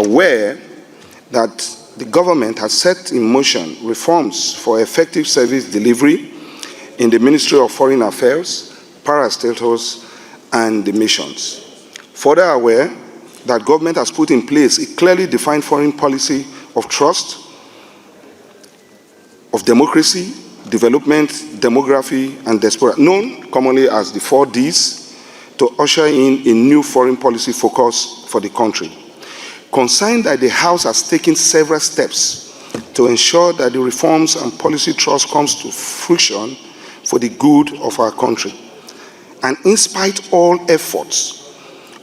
aware that the government has set in motion reforms for effective service delivery in the Ministry of Foreign Affairs, parastatals, and the missions. Further aware that government has put in place a clearly defined foreign policy of trust, of democracy, development, demography, and diaspora, known commonly as the 4Ds, to usher in a new foreign policy focus for the country. Concerned that the House has taken several steps to ensure that the reforms and policy trust comes to fruition for the good of our country. And in spite all efforts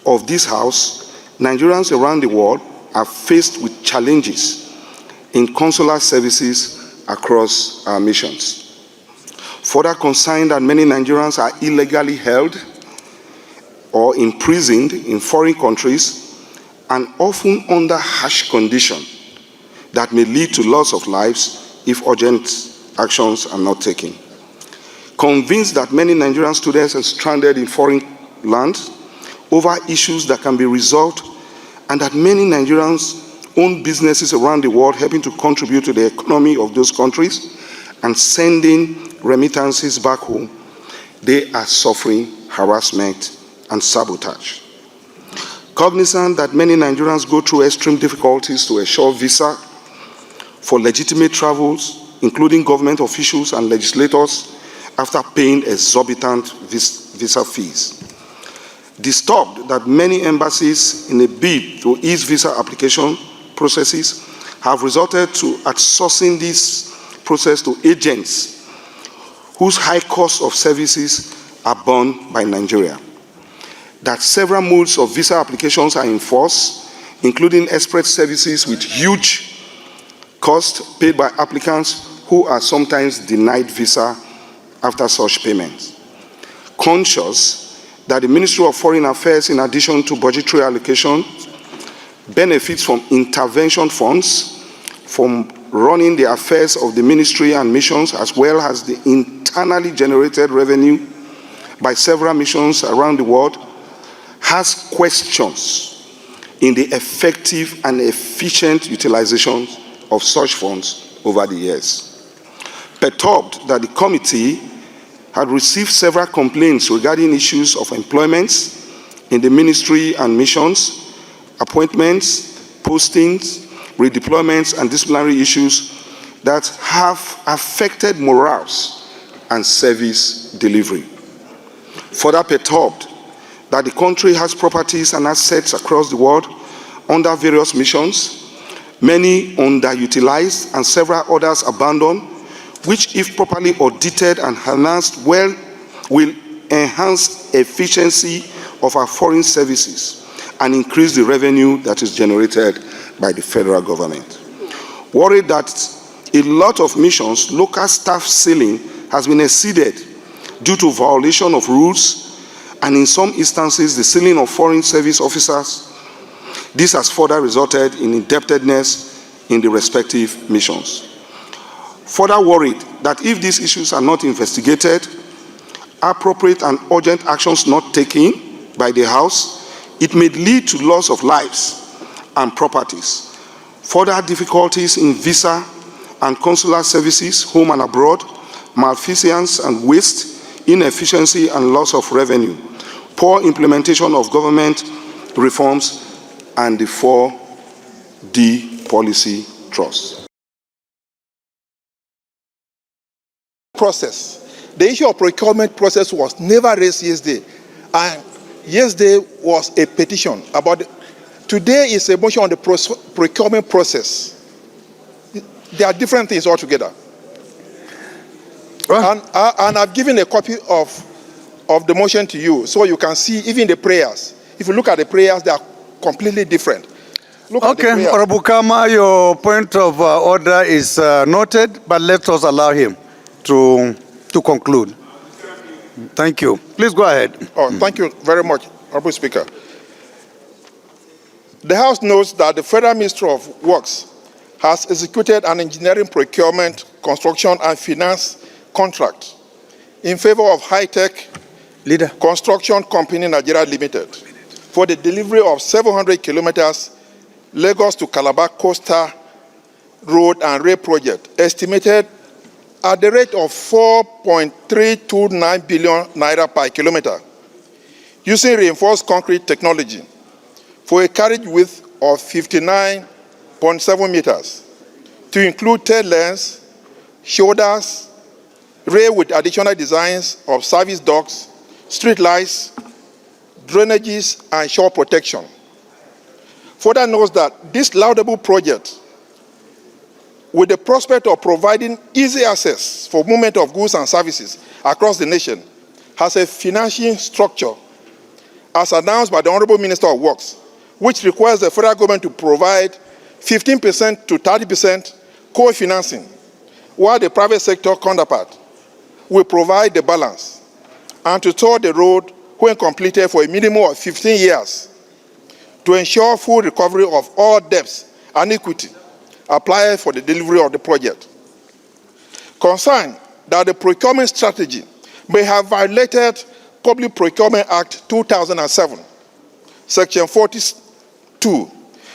of this House, Nigerians around the world are faced with challenges in consular services across our missions. Further concerned that many Nigerians are illegally held or imprisoned in foreign countries and often under harsh conditions that may lead to loss of lives if urgent actions are not taken. Convinced that many Nigerian students are stranded in foreign lands over issues that can be resolved, and that many Nigerians own businesses around the world helping to contribute to the economy of those countries and sending remittances back home, they are suffering harassment and sabotage. Cognizant that many Nigerians go through extreme difficulties to assure visa for legitimate travels, including government officials and legislators, after paying exorbitant visa fees. Disturbed that many embassies, in a bid to ease visa application processes, have resorted to outsourcing this process to agents whose high cost of services are borne by Nigeria. That several modes of visa applications are in force, including express services with huge cost paid by applicants who are sometimes denied visa after such payments. Conscious that the Ministry of Foreign Affairs, in addition to budgetary allocation, benefits from intervention funds from running the affairs of the ministry and missions, as well as the internally generated revenue by several missions around the world, has questions in the effective and efficient utilization of such funds over the years. Perturbed that the committee had received several complaints regarding issues of employments in the ministry and missions, appointments, postings, redeployments, and disciplinary issues that have affected morals and service delivery. Further perturbed that the country has properties and assets across the world under various missions, many underutilized and several others abandoned, which, if properly audited and enhanced, will enhance efficiency of our foreign services and increase the revenue that is generated by the federal government. Worried that a lot of missions, local staff ceiling has been exceeded due to violation of rules, and in some instances, the ceiling of foreign service officers. This has further resulted in indebtedness in the respective missions. Further worried that if these issues are not investigated, appropriate and urgent actions not taken by the House, it may lead to loss of lives and properties, further difficulties in visa and consular services, home and abroad, malfeasance and waste, inefficiency and loss of revenue, poor implementation of government reforms, and the 4D policy trust. Process. The issue of procurement process was never raised yesterday, and yesterday was a petition about it. Today is a motion on the procurement process. There are different things altogether. Right. And I've given a copy of the motion to you, so you can see even the prayers. If you look at the prayers, they are completely different. Look okay, Honorable Kama, your point of order is noted, but let us allow him to conclude. Thank you. Please go ahead. Oh, thank you very much, Honorable Speaker. The House knows that the Federal Ministry of Works has executed an engineering procurement, construction, and finance contract in favor of high-tech construction company Nigeria Limited for the delivery of 700 kilometers Lagos to Calabar Coastal Road and Rail Project, estimated at the rate of 4.329 billion naira per kilometer, using reinforced concrete technology for a carriage width of 59.7 meters, to include tail lengths, shoulders, rail with additional designs of service docks, street lights, drainages, and shore protection. Further notes that this laudable project, with the prospect of providing easy access for movement of goods and services across the nation, has a financing structure as announced by the Honorable Minister of Works, which requires the federal government to provide 15% to 30% co-financing, while the private sector counterpart will provide the balance, and to tow the road when completed for a minimum of 15 years to ensure full recovery of all debts and equity applied for the delivery of the project. Concerned that the procurement strategy may have violated Public Procurement Act 2007, Section 42,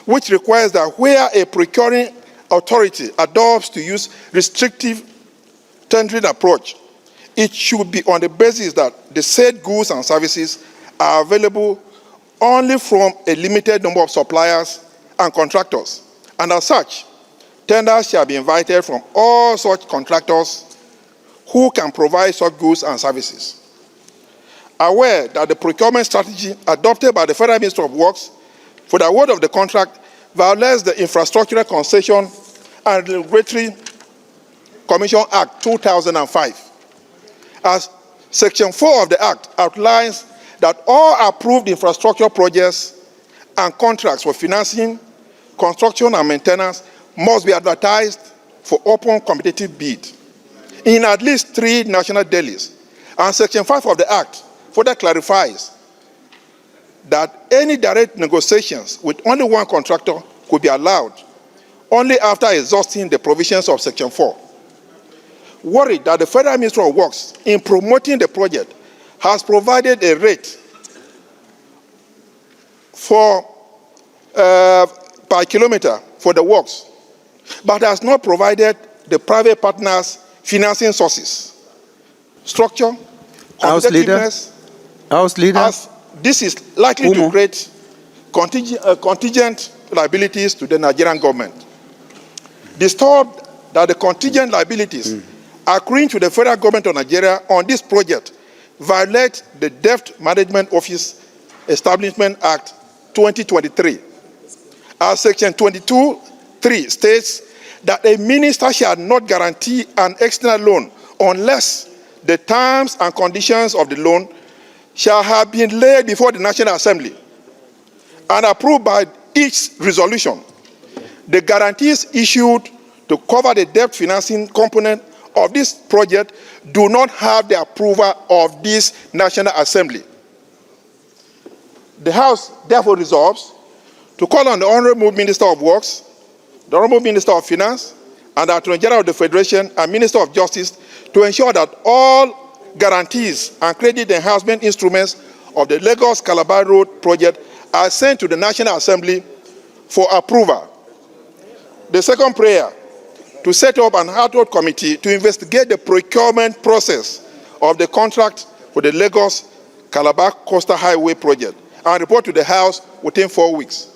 which requires that where a procuring authority adopts to use restrictive tendering approach, it should be on the basis that the said goods and services are available only from a limited number of suppliers and contractors, and as such, tenders shall be invited from all such contractors who can provide such goods and services. Aware that the procurement strategy adopted by the Federal Ministry of Works for the award of the contract violates the Infrastructural Concession and Regulatory Commission Act 2005, as Section 4 of the Act outlines that all approved infrastructure projects and contracts for financing, construction, and maintenance must be advertised for open competitive bid in at least 3 national dailies. And Section 5 of the Act further clarifies that any direct negotiations with only one contractor could be allowed only after exhausting the provisions of Section 4. Worried that the Federal Ministry of Works, in promoting the project, has provided a rate for per kilometer for the works, but has not provided the private partners financing sources, structure, competitiveness. House Leader. As this is likely to create contingent liabilities to the Nigerian government. Disturbed that the contingent liabilities accruing to the federal government of Nigeria on this project violate the Debt Management Office Establishment Act 2023. As Section 22(3) states that a minister shall not guarantee an external loan unless the terms and conditions of the loan shall have been laid before the National Assembly and approved by each resolution. The guarantees issued to cover the debt financing component of this project do not have the approval of this National Assembly. The House therefore resolves to call on the Honorable Minister of Works, the Honorable Minister of Finance, and the Attorney General of the Federation and Minister of Justice to ensure that all guarantees and credit enhancement instruments of the Lagos-Calabar Road project are sent to the National Assembly for approval. The second prayer, to set up an ad hoc committee to investigate the procurement process of the contract for the Lagos-Calabar Coastal Highway project and report to the House within 4 weeks.